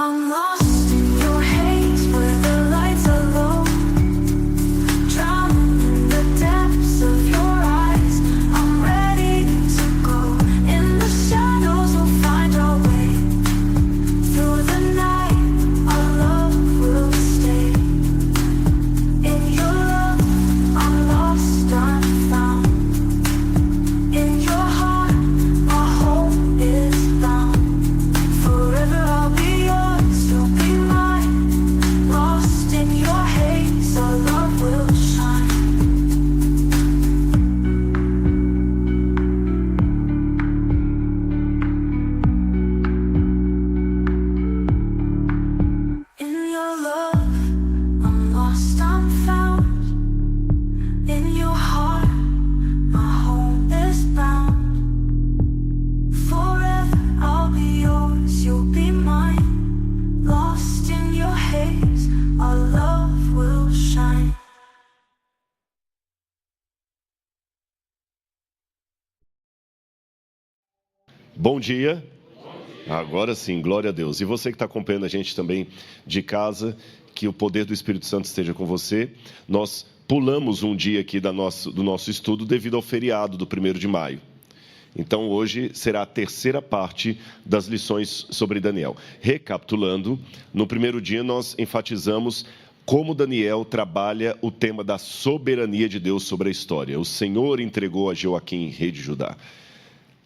I'm lost in your haze where the lights are low, drowning in the depths of your eyes. I'm ready to go. In the shadows we'll find our way. Through the night our love will stay. In your love I'm lost, I'm found. In your heart my hope is bound. Forever I'll be yours, you'll be mine. Lost in your haze, our love will shine. In your love, I'm lost, I'm found. In your heart, my home is bound. Forever I'll be yours, you'll be mine. Lost in your haze, our love will shine. Bom dia. Agora sim, glória a Deus. E você que está acompanhando a gente também de casa, que o poder do Espírito Santo esteja com você. Nós pulamos um dia aqui do nosso estudo devido ao feriado do 1º de maio. Então, hoje será a terceira parte das lições sobre Daniel. Recapitulando, no primeiro dia nós enfatizamos como Daniel trabalha o tema da soberania de Deus sobre a história. O Senhor entregou a Joaquim, rei de Judá.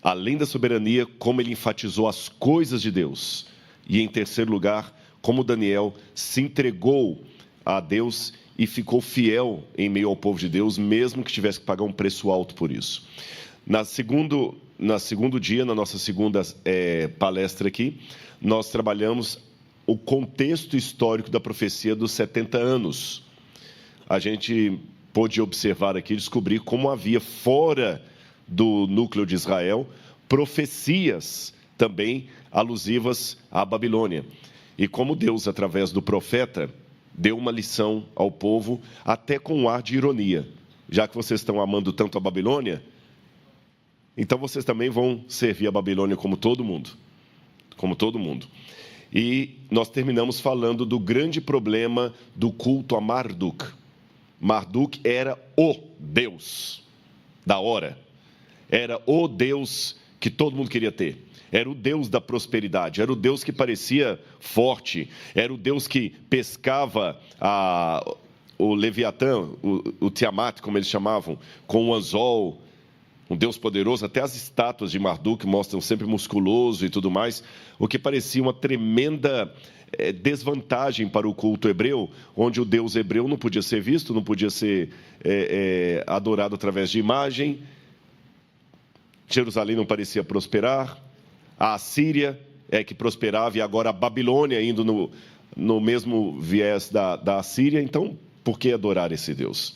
Além da soberania, como ele enfatizou as coisas de Deus. E, em terceiro lugar, como Daniel se entregou a Deus e ficou fiel em meio ao povo de Deus, mesmo que tivesse que pagar um preço alto por isso. Na segundo dia, na nossa segunda palestra aqui, nós trabalhamos o contexto histórico da profecia dos 70 anos. A gente pôde observar aqui, descobrir como havia fora do núcleo de Israel profecias também alusivas à Babilônia. E como Deus, através do profeta, deu uma lição ao povo, até com um ar de ironia. Já que vocês estão amando tanto a Babilônia, então vocês também vão servir a Babilônia como todo mundo. Como todo mundo. E nós terminamos falando do grande problema do culto a Marduk. Marduk era o Deus da hora. Era o Deus que todo mundo queria ter. Era o Deus da prosperidade. Era o Deus que parecia forte. Era o Deus que pescava o Leviatã, o Tiamat, como eles chamavam, com o anzol. Um Deus poderoso. Até as estátuas de Marduk mostram sempre musculoso e tudo mais. O que parecia uma tremenda desvantagem para o culto hebreu, onde o Deus hebreu não podia ser visto, não podia ser adorado através de imagem. Jerusalém não parecia prosperar, a Assíria é que prosperava e agora a Babilônia indo no mesmo viés da Assíria. Então, por que adorar esse Deus?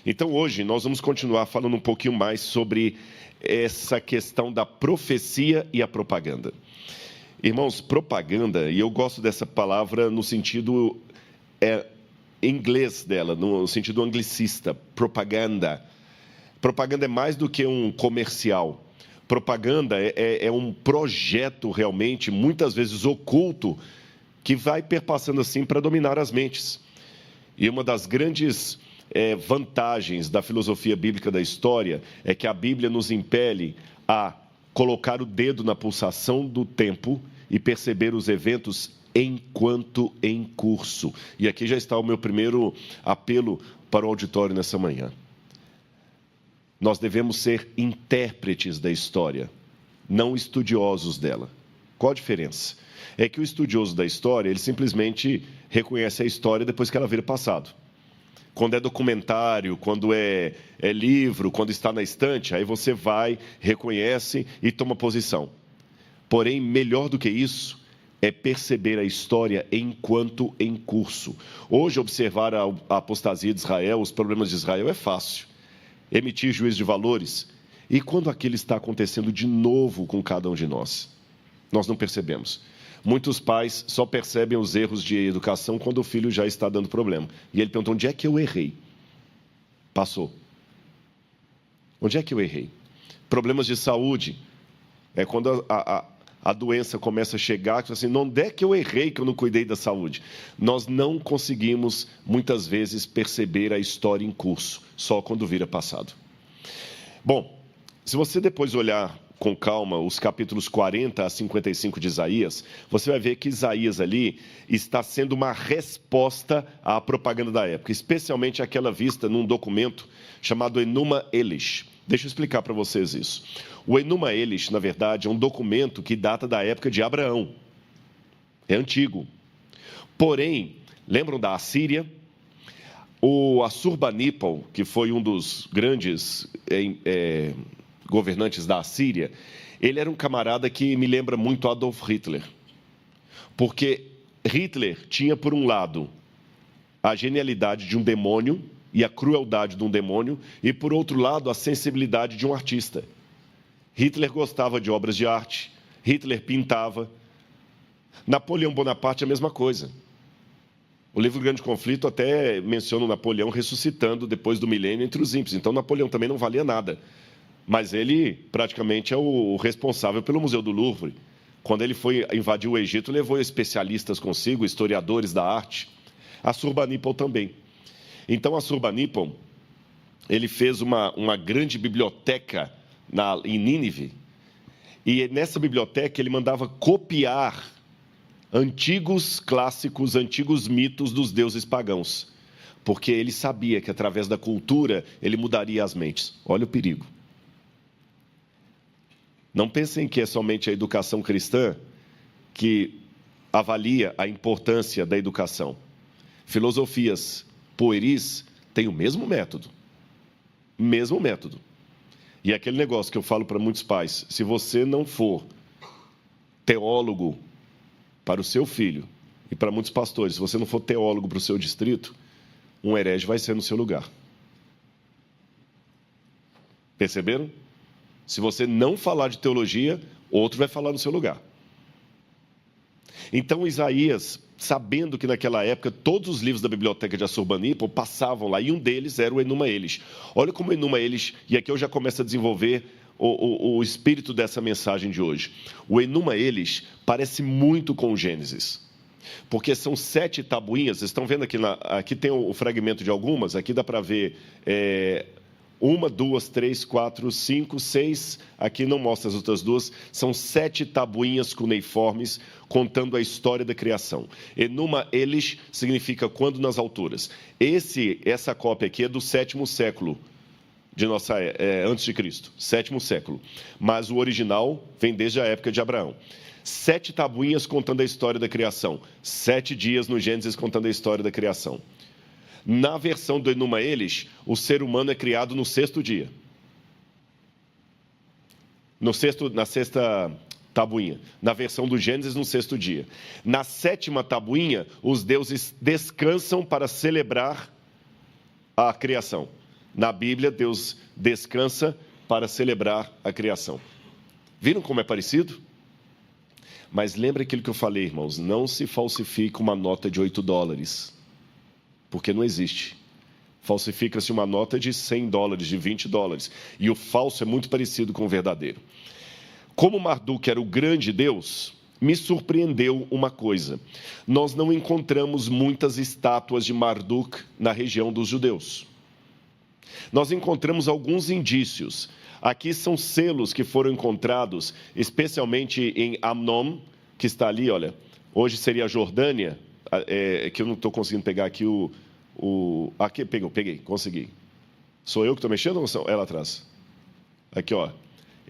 Então, hoje nós vamos continuar falando um pouquinho mais sobre essa questão da profecia e a propaganda. Irmãos, propaganda, e eu gosto dessa palavra no sentido inglês dela, no sentido anglicista, propaganda. Propaganda é mais do que um comercial. Propaganda é um projeto realmente, muitas vezes oculto, que vai perpassando assim para dominar as mentes. E uma das grandes vantagens da filosofia bíblica da história é que a Bíblia nos impele a colocar o dedo na pulsação do tempo e perceber os eventos enquanto em curso. E aqui já está o meu primeiro apelo para o auditório nessa manhã. Nós devemos ser intérpretes da história, não estudiosos dela. Qual a diferença? É que o estudioso da história, ele simplesmente reconhece a história depois que ela vira passado. Quando é documentário, quando é livro, quando está na estante, aí você vai, reconhece e toma posição. Porém, melhor do que isso, é perceber a história enquanto em curso. Hoje, observar a apostasia de Israel, os problemas de Israel é fácil. Emitir juízo de valores. E quando aquilo está acontecendo de novo com cada um de nós? Nós não percebemos. Muitos pais só percebem os erros de educação quando o filho já está dando problema. E ele pergunta, onde é que eu errei? Passou. Onde é que eu errei? Problemas de saúde. É quando a doença começa a chegar, que assim, onde é que eu errei que eu não cuidei da saúde? Nós não conseguimos, muitas vezes, perceber a história em curso, só quando vira passado. Bom, se você depois olhar com calma os capítulos 40 a 55 de Isaías, você vai ver que Isaías ali está sendo uma resposta à propaganda da época, especialmente aquela vista num documento chamado Enuma Elish. Deixa eu explicar para vocês isso. O Enuma Elish, na verdade, é um documento que data da época de Abraão. É antigo. Porém, lembram da Assíria? O Assurbanipal, que foi um dos grandes governantes da Assíria, ele era um camarada que me lembra muito Adolf Hitler. Porque Hitler tinha, por um lado, a genialidade de um demônio e a crueldade de um demônio, e, por outro lado, a sensibilidade de um artista. Hitler gostava de obras de arte, Hitler pintava. Napoleão Bonaparte, a mesma coisa. O livro Grande Conflito até menciona o Napoleão ressuscitando depois do milênio entre os ímpios. Então, Napoleão também não valia nada. Mas ele, praticamente, é o responsável pelo Museu do Louvre. Quando ele foi invadir o Egito, levou especialistas consigo, historiadores da arte. Assurbanipal também. Então, Assurbanipal, ele fez uma grande biblioteca em Nínive, e nessa biblioteca ele mandava copiar antigos clássicos, antigos mitos dos deuses pagãos, porque ele sabia que através da cultura ele mudaria as mentes. Olha o perigo. Não pensem que é somente a educação cristã que avalia a importância da educação. Filosofias pueris têm o mesmo método. Mesmo método. E é aquele negócio que eu falo para muitos pais: se você não for teólogo para o seu filho, e para muitos pastores, se você não for teólogo para o seu distrito, um herege vai ser no seu lugar. Perceberam? Se você não falar de teologia, outro vai falar no seu lugar. Então, Isaías, sabendo que naquela época todos os livros da biblioteca de Assurbanipal passavam lá, e um deles era o Enuma Elish. Olha como o Enuma Elish, e aqui eu já começo a desenvolver o espírito dessa mensagem de hoje. O Enuma Elish parece muito com o Gênesis, porque são 7 tabuinhas. Vocês estão vendo aqui, aqui tem o fragmento de algumas, aqui dá para ver 1, 2, 3, 4, 5, 6, aqui não mostra as outras 2, são 7 tabuinhas cuneiformes contando a história da criação. Enuma Elish significa quando nas alturas. Essa cópia aqui é do 7º século de antes de Cristo, 7º século, mas o original vem desde a época de Abraão. 7 tabuinhas contando a história da criação, 7 dias no Gênesis contando a história da criação. Na versão do Enuma Elish, o ser humano é criado no 6º dia. Na 6ª tabuinha. Na versão do Gênesis, no 6º dia. Na 7ª tabuinha, os deuses descansam para celebrar a criação. Na Bíblia, Deus descansa para celebrar a criação. Viram como é parecido? Mas lembra aquilo que eu falei, irmãos, não se falsifica uma nota de $8. Porque não existe. Falsifica-se uma nota de $100, de $20. E o falso é muito parecido com o verdadeiro. Como Marduk era o grande Deus, me surpreendeu uma coisa. Nós não encontramos muitas estátuas de Marduk na região dos judeus. Nós encontramos alguns indícios. Aqui são selos que foram encontrados, especialmente em Amnon, que está ali, olha. Hoje seria a Jordânia, que eu não estou conseguindo pegar aqui aqui, peguei, consegui. Sou eu que estou mexendo ou são ela atrás? Aqui, ó.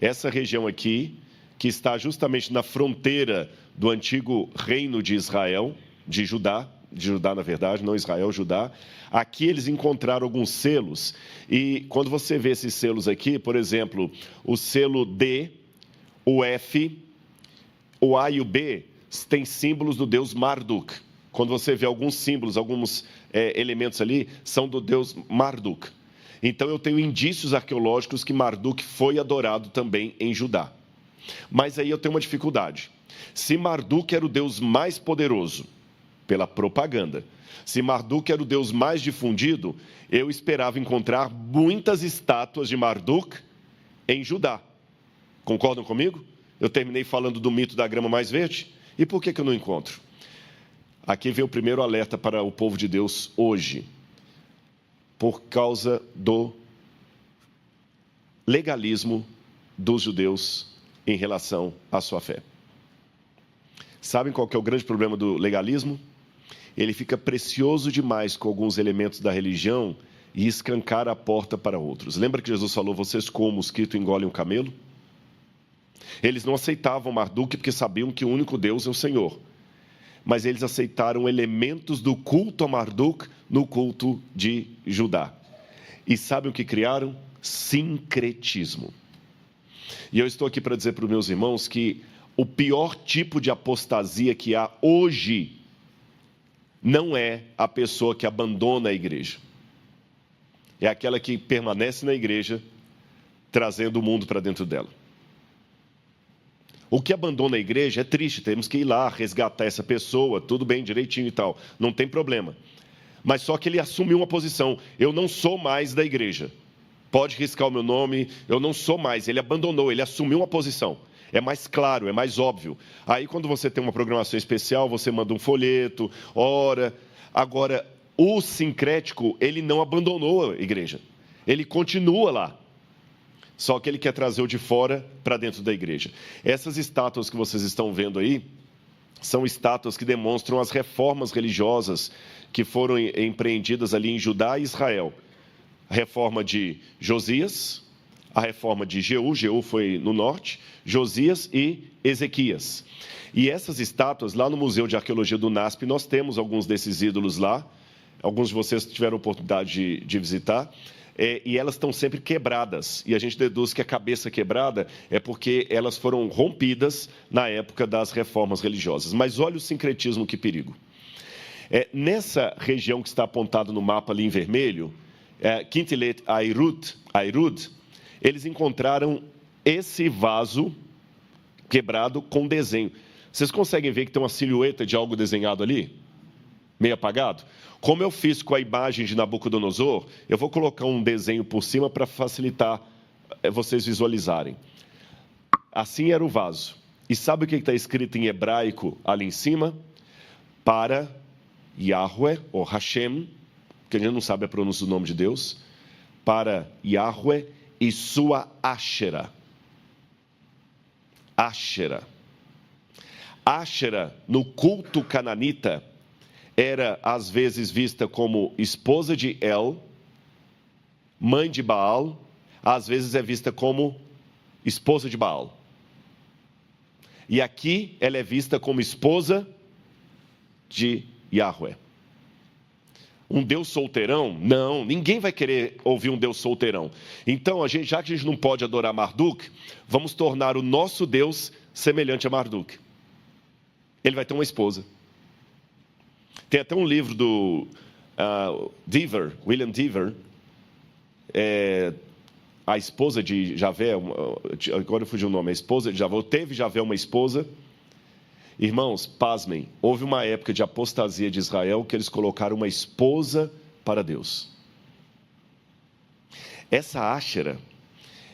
Essa região aqui, que está justamente na fronteira do antigo reino de Israel, de Judá, na verdade, não Israel, Judá. Aqui eles encontraram alguns selos, e quando você vê esses selos aqui, por exemplo, o selo D, o F, o A e o B, tem símbolos do deus Marduk. Quando você vê alguns símbolos, alguns elementos ali, são do deus Marduk. Então, eu tenho indícios arqueológicos que Marduk foi adorado também em Judá. Mas aí eu tenho uma dificuldade. Se Marduk era o deus mais poderoso, pela propaganda, se Marduk era o deus mais difundido, eu esperava encontrar muitas estátuas de Marduk em Judá. Concordam comigo? Eu terminei falando do mito da grama mais verde. E por que eu não encontro? Aqui vem o primeiro alerta para o povo de Deus hoje. Por causa do legalismo dos judeus em relação à sua fé. Sabem qual que é o grande problema do legalismo? Ele fica precioso demais com alguns elementos da religião e escancara a porta para outros. Lembra que Jesus falou, vocês como mosquito engolem um camelo? Eles não aceitavam Marduk porque sabiam que o único Deus é o Senhor. Mas eles aceitaram elementos do culto a Marduk no culto de Judá. E sabem o que criaram? Sincretismo. E eu estou aqui para dizer para os meus irmãos que o pior tipo de apostasia que há hoje não é a pessoa que abandona a igreja. É aquela que permanece na igreja, trazendo o mundo para dentro dela. O que abandona a igreja é triste, temos que ir lá resgatar essa pessoa, tudo bem, direitinho e tal, não tem problema. Mas só que ele assumiu uma posição, eu não sou mais da igreja. Pode riscar o meu nome, eu não sou mais. Ele abandonou, ele assumiu uma posição. É mais claro, é mais óbvio. Aí quando você tem uma programação especial, você manda um folheto, ora. Agora, o sincrético, ele não abandonou a igreja. Ele continua lá. Só que ele quer trazer o de fora para dentro da igreja. Essas estátuas que vocês estão vendo aí, são estátuas que demonstram as reformas religiosas que foram empreendidas ali em Judá e Israel. A reforma de Josias, a reforma de Jeú, Jeú foi no norte, Josias e Ezequias. E essas estátuas, lá no Museu de Arqueologia do NASP, nós temos alguns desses ídolos lá, alguns de vocês tiveram oportunidade de visitar, e elas estão sempre quebradas, e a gente deduz que a cabeça quebrada é porque elas foram rompidas na época das reformas religiosas. Mas olha o sincretismo, que perigo. Nessa região que está apontada no mapa ali em vermelho, Quintilet Airud, eles encontraram esse vaso quebrado com desenho. Vocês conseguem ver que tem uma silhueta de algo desenhado ali? Meio apagado? Como eu fiz com a imagem de Nabucodonosor, eu vou colocar um desenho por cima para facilitar vocês visualizarem. Assim era o vaso. E sabe o que está escrito em hebraico ali em cima? Para Yahweh, ou Hashem, que a gente não sabe a pronúncia do nome de Deus, para Yahweh e sua Áshera. Áshera. Áshera, no culto cananita, era às vezes vista como esposa de El, mãe de Baal, às vezes é vista como esposa de Baal. E aqui ela é vista como esposa de Yahweh. Um Deus solteirão? Não, ninguém vai querer ouvir um Deus solteirão. Então, já que a gente não pode adorar Marduk, vamos tornar o nosso Deus semelhante a Marduk. Ele vai ter uma esposa. Tem até um livro do William Dever, a esposa de Javé, agora eu fugi o nome, a esposa de Javé, teve Javé uma esposa. Irmãos, pasmem, houve uma época de apostasia de Israel que eles colocaram uma esposa para Deus. Essa Áshera,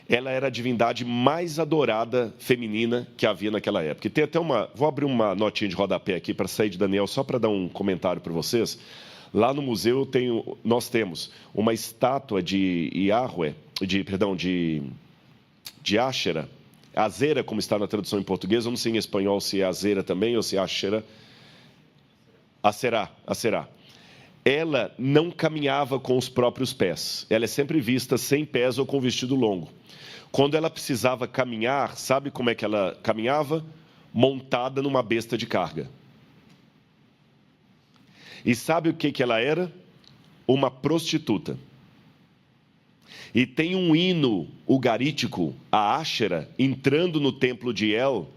ela era a divindade mais adorada feminina que havia naquela época. E tem até vou abrir uma notinha de rodapé aqui para sair de Daniel, só para dar um comentário para vocês. Lá no museu nós temos uma estátua de Yahweh, de Áshera, Azera, como está na tradução em português, eu não sei em espanhol se é Azera também ou se é Áshera. Aserá. Ela não caminhava com os próprios pés. Ela é sempre vista sem pés ou com vestido longo. Quando ela precisava caminhar, sabe como é que ela caminhava? Montada numa besta de carga. E sabe o que ela era? Uma prostituta. E tem um hino ugarítico, a Áshera, entrando no templo de El,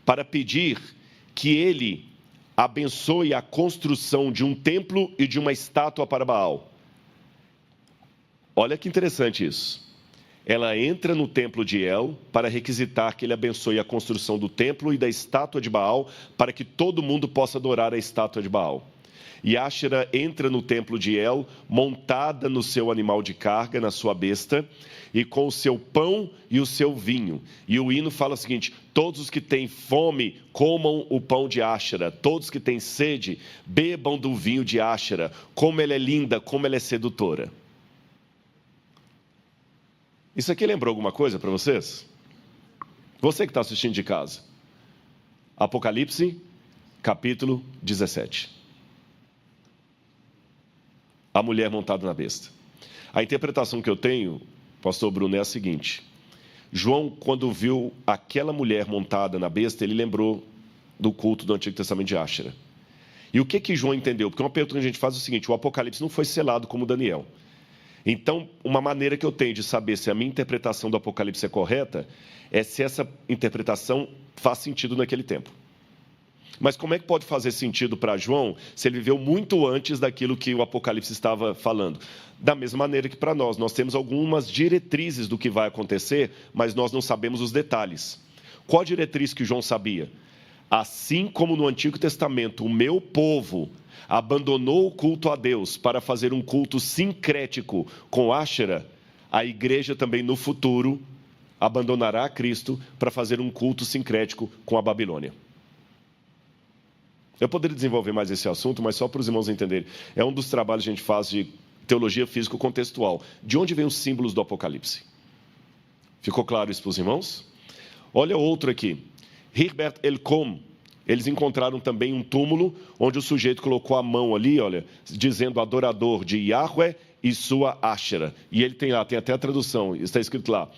para pedir que ele abençoe a construção de um templo e de uma estátua para Baal. Olha que interessante isso. Ela entra no templo de El para requisitar que ele abençoe a construção do templo e da estátua de Baal, para que todo mundo possa adorar a estátua de Baal. E Áshera entra no templo de El, montada no seu animal de carga, na sua besta, e com o seu pão e o seu vinho. E o hino fala o seguinte: todos os que têm fome, comam o pão de Áshera. Todos que têm sede, bebam do vinho de Áshera. Como ela é linda, como ela é sedutora. Isso aqui lembrou alguma coisa para vocês? Você que está assistindo de casa. Apocalipse, capítulo 17. A mulher montada na besta. A interpretação que eu tenho, pastor Bruno, é a seguinte: João, quando viu aquela mulher montada na besta, ele lembrou do culto do Antigo Testamento de Áshera. E o que João entendeu? Porque uma pergunta que a gente faz é o seguinte: o Apocalipse não foi selado como Daniel. Então, uma maneira que eu tenho de saber se a minha interpretação do Apocalipse é correta é se essa interpretação faz sentido naquele tempo. Mas como é que pode fazer sentido para João se ele viveu muito antes daquilo que o Apocalipse estava falando? Da mesma maneira que para nós temos algumas diretrizes do que vai acontecer, mas nós não sabemos os detalhes. Qual a diretriz que João sabia? Assim como no Antigo Testamento o meu povo abandonou o culto a Deus para fazer um culto sincrético com Áshera, a igreja também no futuro abandonará a Cristo para fazer um culto sincrético com a Babilônia. Eu poderia desenvolver mais esse assunto, mas só para os irmãos entenderem. É um dos trabalhos que a gente faz de teologia físico-contextual. De onde vêm os símbolos do Apocalipse? Ficou claro isso para os irmãos? Olha outro aqui. Herbert Elcom. Eles encontraram também um túmulo onde o sujeito colocou a mão ali, olha, dizendo adorador de Yahweh e sua Áshera. E ele tem lá, tem até a tradução, está escrito lá.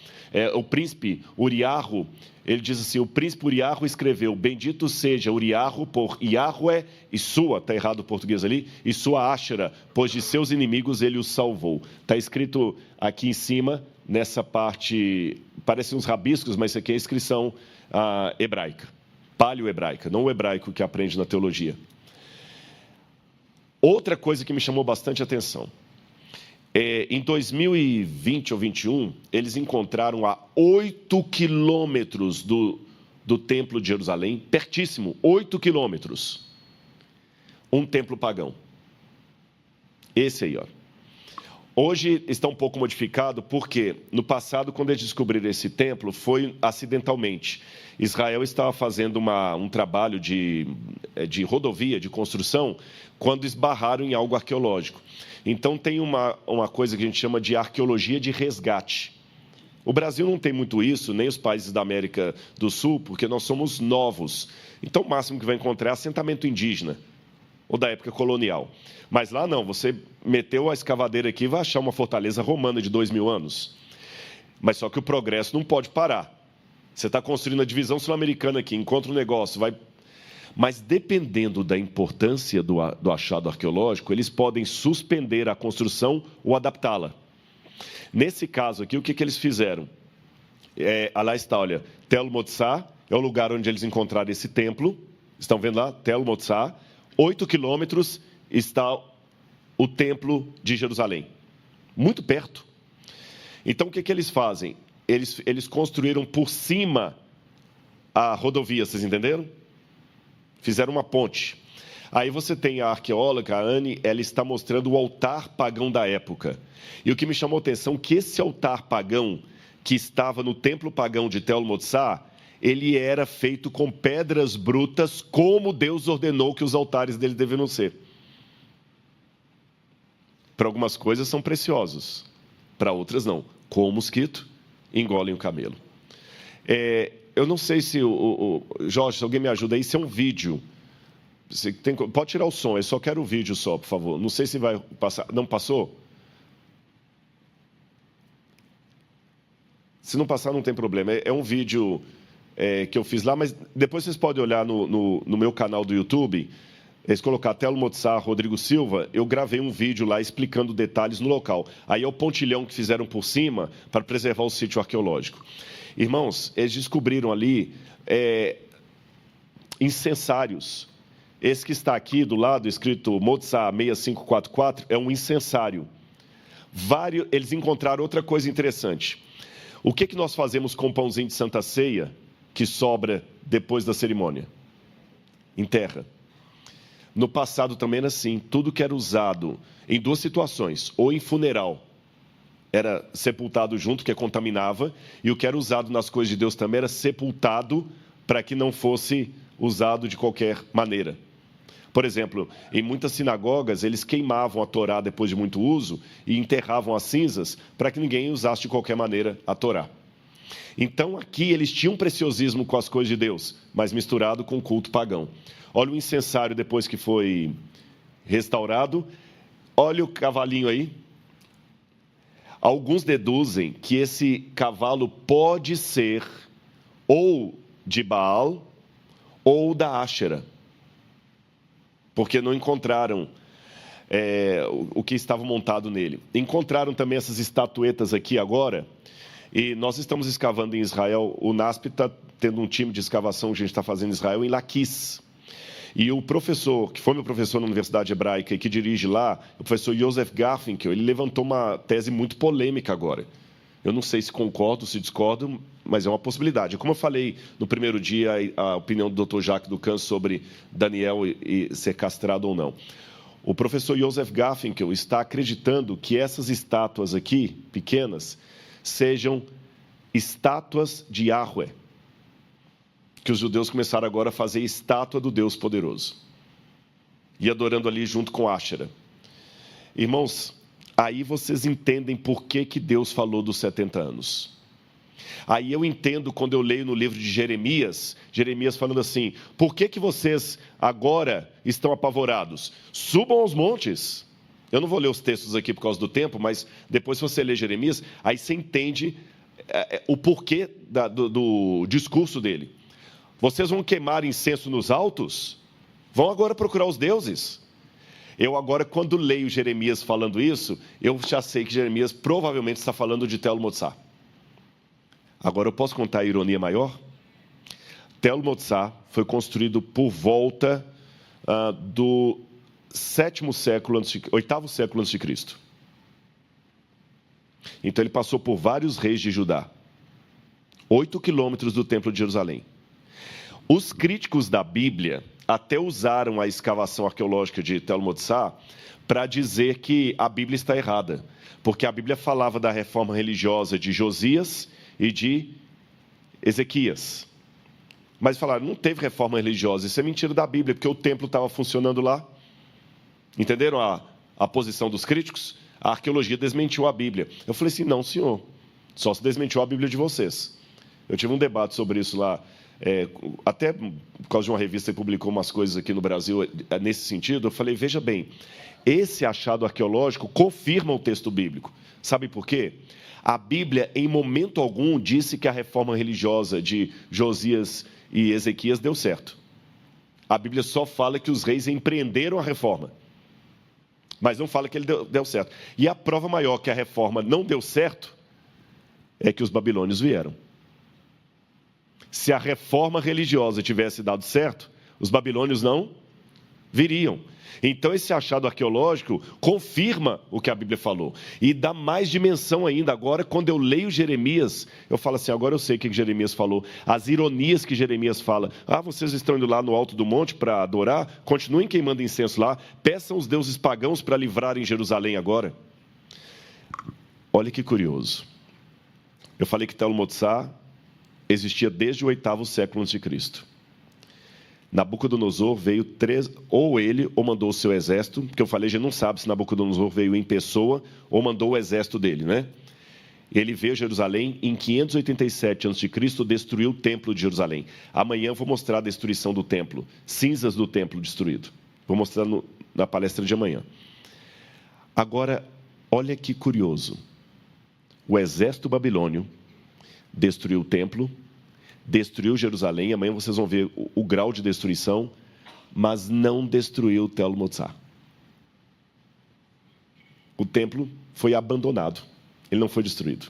O príncipe Uriarro, ele diz assim: o príncipe Uriarro escreveu: bendito seja Uriarro por Yahweh e sua, está errado o português ali, e sua Áshera, pois de seus inimigos ele os salvou. Está escrito aqui em cima, nessa parte, parece uns rabiscos, mas isso aqui é a inscrição hebraica. Paleo-hebraica, não o hebraico que aprende na teologia. Outra coisa que me chamou bastante atenção. Em 2020 ou 2021, eles encontraram a 8 quilômetros do Templo de Jerusalém, pertíssimo, 8 quilômetros, um templo pagão. Esse aí, ó. Hoje está um pouco modificado porque, no passado, quando eles descobriram esse templo, foi acidentalmente. Israel estava fazendo um trabalho de rodovia, de construção, quando esbarraram em algo arqueológico. Então, tem uma coisa que a gente chama de arqueologia de resgate. O Brasil não tem muito isso, nem os países da América do Sul, porque nós somos novos. Então, o máximo que vai encontrar é assentamento indígena, ou da época colonial. Mas lá não, você meteu a escavadeira aqui e vai achar uma fortaleza romana de 2000 anos. Mas só que o progresso não pode parar. Você está construindo a divisão sul-americana aqui, encontra um negócio, vai... Mas dependendo da importância do achado arqueológico, eles podem suspender a construção ou adaptá-la. Nesse caso aqui, o que eles fizeram? Lá está, olha, Tel Motsá é o lugar onde eles encontraram esse templo. Estão vendo lá? Tel Motsá. 8 quilômetros está o templo de Jerusalém. Muito perto. Então, o que eles fazem? Eles construíram por cima a rodovia, vocês entenderam? Fizeram uma ponte. Aí você tem a arqueóloga, a Anne, ela está mostrando o altar pagão da época. E o que me chamou a atenção é que esse altar pagão, que estava no templo pagão de Tel Motsá, ele era feito com pedras brutas, como Deus ordenou que os altares dele deveriam ser. Para algumas coisas são preciosos, para outras não. Como o mosquito, engolem o camelo. Eu não sei se Jorge, se alguém me ajuda aí, se é um vídeo. Pode tirar o som, eu só quero o vídeo só, por favor. Não sei se vai passar. Não passou? Se não passar, não tem problema. É um vídeo que eu fiz lá, mas depois vocês podem olhar no meu canal do YouTube. Eles colocar Tel Motsá, Rodrigo Silva, eu gravei um vídeo lá explicando detalhes no local. Aí é o pontilhão que fizeram por cima para preservar o sítio arqueológico. Irmãos, eles descobriram ali incensários. Esse que está aqui do lado, escrito Motsá 6544, é um incensário. Eles encontraram outra coisa interessante. O que nós fazemos com o pãozinho de Santa Ceia que sobra depois da cerimônia? Enterra. No passado também era assim, tudo que era usado em duas situações, ou em funeral, era sepultado junto, que contaminava, e o que era usado nas coisas de Deus também era sepultado para que não fosse usado de qualquer maneira. Por exemplo, em muitas sinagogas, eles queimavam a Torá depois de muito uso e enterravam as cinzas para que ninguém usasse de qualquer maneira a Torá. Então, aqui eles tinham um preciosismo com as coisas de Deus, mas misturado com o culto pagão. Olha o incensário depois que foi restaurado. Olha o cavalinho aí. Alguns deduzem que esse cavalo pode ser ou de Baal ou da Áshera, porque não encontraram o que estava montado nele. Encontraram também essas estatuetas aqui agora, e nós estamos escavando em Israel. O NASP está tendo um time de escavação que a gente está fazendo em Israel, em Laquis. E o professor, que foi meu professor na Universidade Hebraica e que dirige lá, o professor Joseph Garfinkel, ele levantou uma tese muito polêmica agora. Eu não sei se concordo, se discordo, mas é uma possibilidade. Como eu falei no primeiro dia, a opinião do Dr. Jacques Ducan sobre Daniel e ser castrado ou não. O professor Joseph Garfinkel está acreditando que essas estátuas aqui, pequenas, sejam estátuas de Yahweh, que os judeus começaram agora a fazer estátua do Deus poderoso, e adorando ali junto com Áshera. Irmãos, aí vocês entendem por que Deus falou dos 70 anos. Aí eu entendo quando eu leio no livro de Jeremias falando assim: por que vocês agora estão apavorados? Subam aos montes. Eu não vou ler os textos aqui por causa do tempo, mas depois, se você ler Jeremias, aí você entende o porquê do discurso dele. Vocês vão queimar incenso nos altos? Vão agora procurar os deuses. Eu agora, quando leio Jeremias falando isso, eu já sei que Jeremias provavelmente está falando de Tel Motzá. Agora, eu posso contar a ironia maior? Tel Motzá foi construído por volta do 8º século antes de Cristo. Então, ele passou por vários reis de Judá. 8 quilômetros do Templo de Jerusalém. Os críticos da Bíblia até usaram a escavação arqueológica de Tel Motzá para dizer que a Bíblia está errada, porque a Bíblia falava da reforma religiosa de Josias e de Ezequias. Mas falaram, não teve reforma religiosa, isso é mentira da Bíblia, porque o templo estava funcionando lá. Entenderam a posição dos críticos? A arqueologia desmentiu a Bíblia. Eu falei assim, não, senhor, só se desmentiu a Bíblia de vocês. Eu tive um debate sobre isso lá, até por causa de uma revista que publicou umas coisas aqui no Brasil nesse sentido. Eu falei, veja bem, esse achado arqueológico confirma o texto bíblico. Sabe por quê? A Bíblia, em momento algum, disse que a reforma religiosa de Josias e Ezequias deu certo. A Bíblia só fala que os reis empreenderam a reforma, mas não fala que ele deu certo. E a prova maior que a reforma não deu certo é que os babilônios vieram. Se a reforma religiosa tivesse dado certo, os babilônios não viriam. Então, esse achado arqueológico confirma o que a Bíblia falou. E dá mais dimensão ainda. Agora, quando eu leio Jeremias, eu falo assim, agora eu sei o que Jeremias falou. As ironias que Jeremias fala. Vocês estão indo lá no alto do monte para adorar? Continuem queimando incenso lá. Peçam os deuses pagãos para livrarem Jerusalém agora. Olha que curioso. Eu falei que Tel Motzá existia desde o 8º século a.C. Nabucodonosor veio ou ele ou mandou o seu exército, porque eu falei, a gente não sabe se Nabucodonosor veio em pessoa ou mandou o exército dele, né? Ele veio a Jerusalém em 587 a.C., destruiu o templo de Jerusalém. Amanhã eu vou mostrar a destruição do templo, cinzas do templo destruído. Vou mostrar na palestra de amanhã. Agora, olha que curioso. O exército babilônio destruiu o templo, destruiu Jerusalém. Amanhã vocês vão ver o grau de destruição, mas não destruiu Tel Motzá. O templo foi abandonado, ele não foi destruído.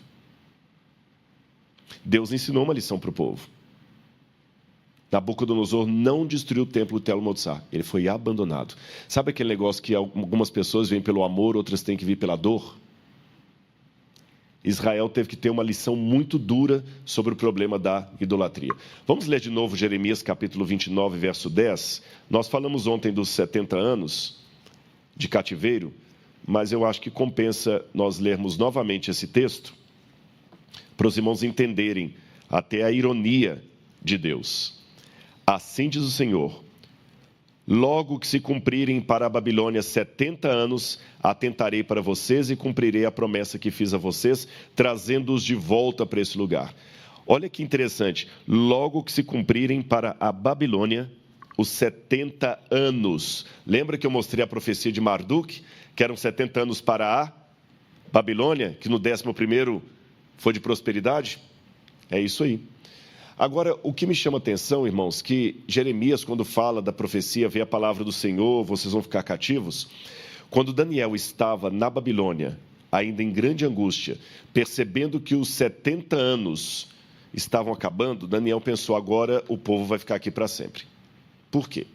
Deus ensinou uma lição para o povo. Nabucodonosor não destruiu o templo de Tel Motzá, ele foi abandonado. Sabe aquele negócio que algumas pessoas vêm pelo amor, outras têm que vir pela dor? Israel teve que ter uma lição muito dura sobre o problema da idolatria. Vamos ler de novo Jeremias capítulo 29, verso 10. Nós falamos ontem dos 70 anos de cativeiro, mas eu acho que compensa nós lermos novamente esse texto para os irmãos entenderem até a ironia de Deus. Assim diz o Senhor: logo que se cumprirem para a Babilônia 70 anos, atentarei para vocês e cumprirei a promessa que fiz a vocês, trazendo-os de volta para esse lugar. Olha que interessante. Logo que se cumprirem para a Babilônia os 70 anos. Lembra que eu mostrei a profecia de Marduk, que eram 70 anos para a Babilônia, que no 11º foi de prosperidade? É isso aí. Agora, o que me chama a atenção, irmãos, que Jeremias, quando fala da profecia, vê a palavra do Senhor, vocês vão ficar cativos. Quando Daniel estava na Babilônia, ainda em grande angústia, percebendo que os 70 anos estavam acabando, Daniel pensou: agora o povo vai ficar aqui para sempre. Por quê?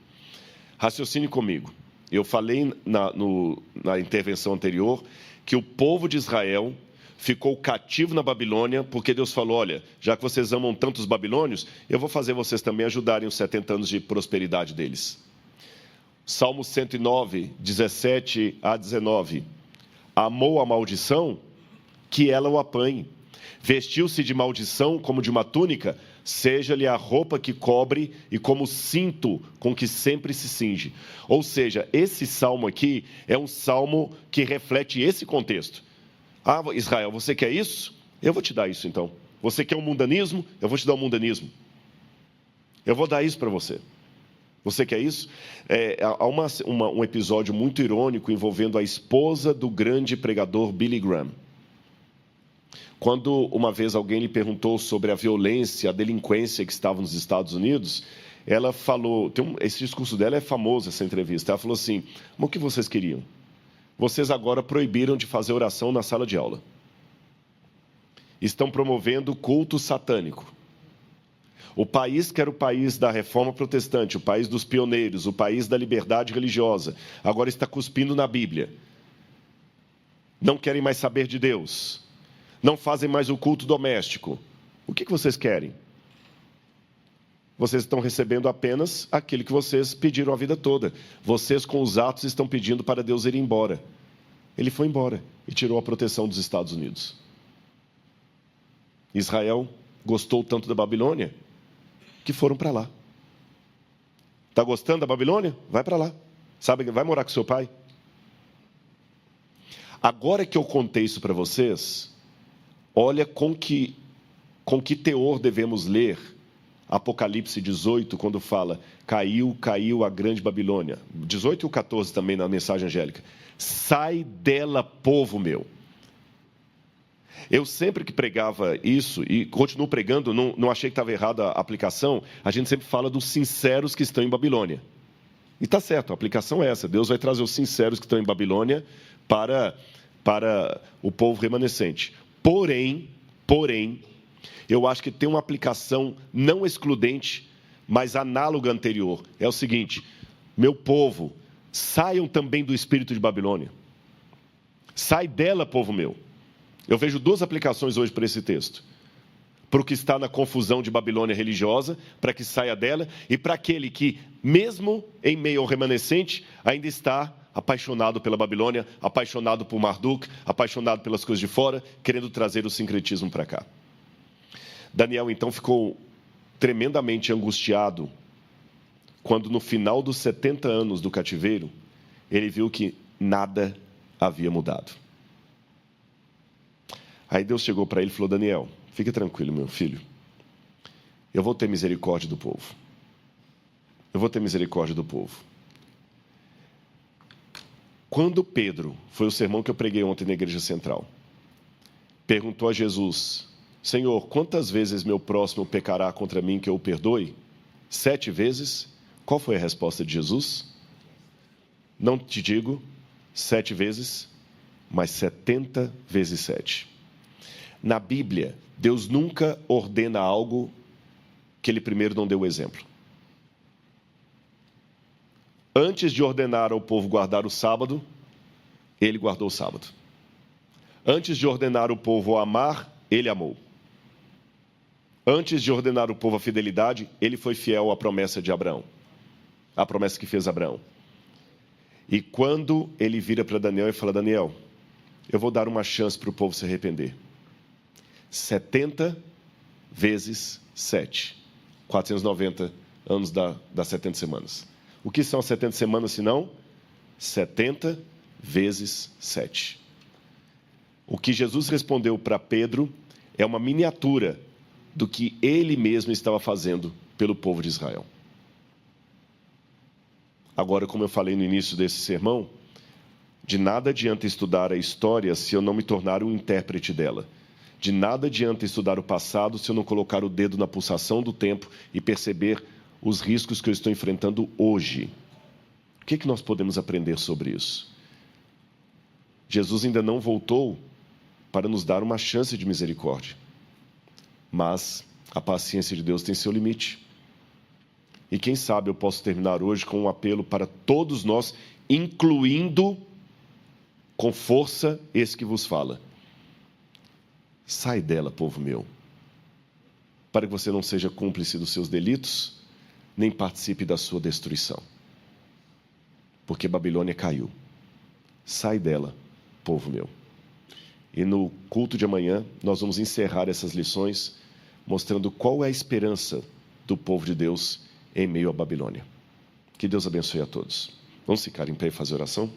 Raciocine comigo. Eu falei na intervenção anterior que o povo de Israel ficou cativo na Babilônia, porque Deus falou: olha, já que vocês amam tanto os babilônios, eu vou fazer vocês também ajudarem os 70 anos de prosperidade deles. Salmo 109, 17 a 19. Amou a maldição, que ela o apanhe. Vestiu-se de maldição como de uma túnica, seja-lhe a roupa que cobre e como cinto com que sempre se cinge. Ou seja, esse salmo aqui é um salmo que reflete esse contexto. Ah, Israel, você quer isso? Eu vou te dar isso então. Você quer um mundanismo? Eu vou te dar um mundanismo. Eu vou dar isso para você. Você quer isso? Há um episódio muito irônico envolvendo a esposa do grande pregador Billy Graham. Quando uma vez alguém lhe perguntou sobre a violência, a delinquência que estava nos Estados Unidos, ela falou, esse discurso dela é famoso, essa entrevista, ela falou assim: mas o que vocês queriam? Vocês agora proibiram de fazer oração na sala de aula. Estão promovendo culto satânico. O país que era o país da reforma protestante, o país dos pioneiros, o país da liberdade religiosa, agora está cuspindo na Bíblia. Não querem mais saber de Deus. Não fazem mais o culto doméstico. O que vocês querem? Vocês estão recebendo apenas aquilo que vocês pediram a vida toda. Vocês, com os atos, estão pedindo para Deus ir embora. Ele foi embora e tirou a proteção dos Estados Unidos. Israel gostou tanto da Babilônia que foram para lá. Está gostando da Babilônia? Vai para lá. Sabe, vai morar com seu pai. Agora que eu contei isso para vocês, olha com que teor devemos ler Apocalipse 18, quando fala: caiu a grande Babilônia. 18 e o 14 também na mensagem angélica. Sai dela, povo meu. Eu sempre que pregava isso, e continuo pregando, não achei que estava errada a aplicação, a gente sempre fala dos sinceros que estão em Babilônia. E está certo, a aplicação é essa. Deus vai trazer os sinceros que estão em Babilônia para o povo remanescente. Porém, eu acho que tem uma aplicação não excludente, mas análoga anterior. É o seguinte: meu povo, saiam também do espírito de Babilônia. Sai dela, povo meu. Eu vejo duas aplicações hoje para esse texto. Para o que está na confusão de Babilônia religiosa, para que saia dela, e para aquele que, mesmo em meio ao remanescente, ainda está apaixonado pela Babilônia, apaixonado por Marduk, apaixonado pelas coisas de fora, querendo trazer o sincretismo para cá. Daniel, então, ficou tremendamente angustiado quando, no final dos 70 anos do cativeiro, ele viu que nada havia mudado. Aí Deus chegou para ele e falou: Daniel, fique tranquilo, meu filho. Eu vou ter misericórdia do povo. Eu vou ter misericórdia do povo. Quando Pedro, foi o sermão que eu preguei ontem na Igreja Central, perguntou a Jesus: Senhor, quantas vezes meu próximo pecará contra mim que eu o perdoe? 7 vezes? Qual foi a resposta de Jesus? Não te digo 7 vezes, mas 70 vezes 7. Na Bíblia, Deus nunca ordena algo que Ele primeiro não deu o exemplo. Antes de ordenar ao povo guardar o sábado, Ele guardou o sábado. Antes de ordenar o povo a amar, ele amou. Antes de ordenar o povo a fidelidade, ele foi fiel à promessa de Abraão, à promessa que fez Abraão. E quando ele vira para Daniel e fala: Daniel, eu vou dar uma chance para o povo se arrepender. 70 vezes 7. 490 anos das 70 semanas. O que são as 70 semanas, se não? 70 vezes 7. O que Jesus respondeu para Pedro é uma miniatura do que ele mesmo estava fazendo pelo povo de Israel. Agora, como eu falei no início desse sermão, de nada adianta estudar a história se eu não me tornar um intérprete dela. De nada adianta estudar o passado se eu não colocar o dedo na pulsação do tempo e perceber os riscos que eu estou enfrentando hoje. O que nós podemos aprender sobre isso? Jesus ainda não voltou para nos dar uma chance de misericórdia. Mas a paciência de Deus tem seu limite. E quem sabe eu posso terminar hoje com um apelo para todos nós, incluindo com força esse que vos fala. Sai dela, povo meu, para que você não seja cúmplice dos seus delitos, nem participe da sua destruição. Porque Babilônia caiu. Sai dela, povo meu. E no culto de amanhã, nós vamos encerrar essas lições, mostrando qual é a esperança do povo de Deus em meio à Babilônia. Que Deus abençoe a todos. Vamos ficar em pé e fazer oração?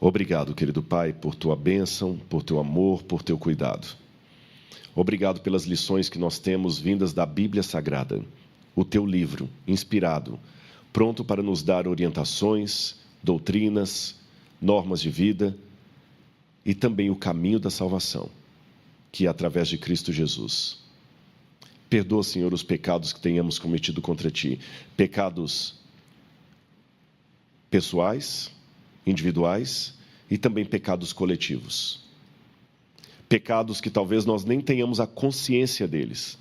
Obrigado, querido Pai, por tua bênção, por teu amor, por teu cuidado. Obrigado pelas lições que nós temos vindas da Bíblia Sagrada, o teu livro, inspirado, pronto para nos dar orientações, doutrinas, normas de vida e também o caminho da salvação, que é através de Cristo Jesus. Perdoa, Senhor, os pecados que tenhamos cometido contra Ti, pecados pessoais, individuais e também pecados coletivos. Pecados que talvez nós nem tenhamos a consciência deles.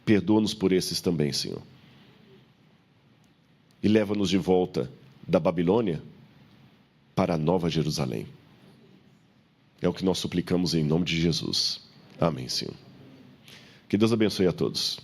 Perdoa-nos por esses também, Senhor. E leva-nos de volta da Babilônia para a Nova Jerusalém. É o que nós suplicamos em nome de Jesus. Amém, Senhor. Que Deus abençoe a todos.